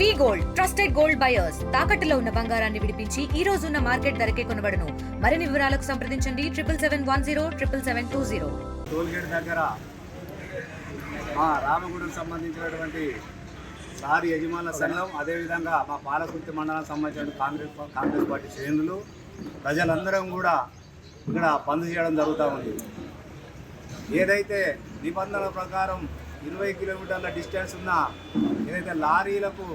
వి gold trusted gold buyers తాకట్టులో ఉన్న బంగారాన్ని విడిపించి ఈ రోజు ఉన్న మార్కెట్ ధరకే కొనబడును. మరిన్ని వివరాలకు సంప్రదించండి 77710720. టోల్గేట్ దగ్గర మా రామగుడికి సంబంధించినటువంటి సారి యజమానుల సంఘం, అదేవిధంగా మా పాలకుర్తి మండలానికి సంబంధించిన కాంగ్రెస్ పార్టీ శ్రేణులు ప్రజలందరం కూడా ఇక్కడ బంద్ చేయడం జరుగుతూ ఉంది. ఏదైతే నిబంధనల ప్రకారం 20 కిలోమీటర్ల డిస్టెన్స్ ఉన్న ఏదైతే లారీలకు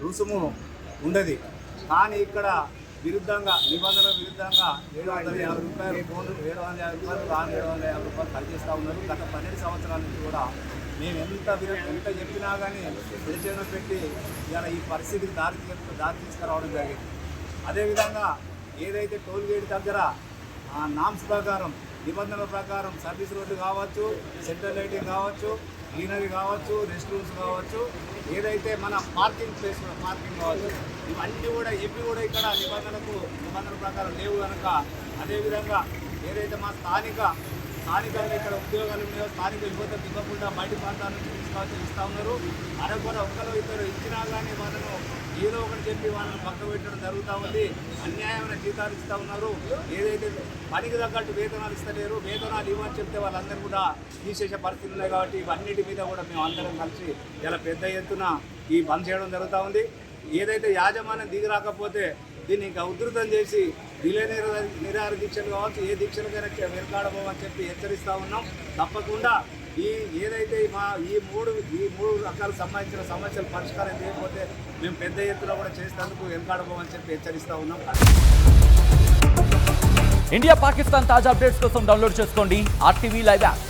రుసుము ఉండదు, కానీ ఇక్కడ విరుద్ధంగా నిబంధనల విరుద్ధంగా 750 రూపాయలు ఫోన్ 750 రూపాయలు 750 రూపాయలు కలిగిస్తూ ఉన్నారు. గత 12 సంవత్సరాల నుంచి కూడా మేము ఎంత చెప్పినా కానీ నిరసన పెట్టి ఇలా ఈ పరిస్థితికి దారి తీసుకురావడం జరిగింది. అదేవిధంగా ఏదైతే టోల్గేట్ దగ్గర నామ్స్ ప్రకారం నిబంధనల ప్రకారం సర్వీస్ రోడ్డు కావచ్చు, సెంట్రల్ లైటింగ్ కావచ్చు, గ్రీనరీ కావచ్చు, రెస్ట్ రూమ్స్ కావచ్చు, ఏదైతే మన పార్కింగ్ ప్లేస్ పార్కింగ్ కావచ్చు, ఇవన్నీ కూడా ఇవి కూడా ఇక్కడ నిబంధనల ప్రకారం లేవు కనుక, అదేవిధంగా ఏదైతే మా స్థానికంగా ఇక్కడ ఉద్యోగాలు ఉన్నాయో స్థానిక యువతకు ఇవ్వకుండా బయట ప్రాంతాల నుంచి తీసుకొచ్చి ఇస్తూ ఉన్నారు. అరకొర ఒక్కరు ఇద్దరు ఇచ్చినా కానీ వాళ్ళను ఏదో ఒకటి చెప్పి వాళ్ళని పక్క పెట్టడం జరుగుతూ ఉంది. అన్యాయమైన జీతాలు ఇస్తూ ఉన్నారు. ఏదైతే పనికి తగ్గట్టు వేతనాలు ఇస్తలేరు, వేతనాలు ఇవ్వని చెప్తే వాళ్ళందరూ కూడా తీసేసే పరిస్థితులు ఉన్నాయి. కాబట్టి ఇవన్నిటి మీద కూడా మేము అందరం కలిసి ఇలా పెద్ద ఎత్తున ఈ బంద్ చేయడం జరుగుతూ ఉంది. ఏదైతే యాజమాన్యం దిగి రాకపోతే దీన్ని ఇంకా ఉధృతం చేసి డిలే నిరాహార దీక్షలు కావచ్చు, ఏ దీక్షలకైనా వెనకాడబోమని చెప్పి హెచ్చరిస్తూ ఉన్నాం. తప్పకుండా ఏదైతే ఈ మూడు రకాలకు సంబంధించిన సమస్యలు పరిష్కారం చేయకపోతే మేము పెద్ద ఎత్తున కూడా చేసేందుకు వెనకాడబోమని చెప్పి హెచ్చరిస్తూ ఉన్నాం. ఇండియా పాకిస్తాన్ తాజా అప్డేట్స్ కోసం డౌన్లోడ్ చేసుకోండి RTV లైవ్ యాప్.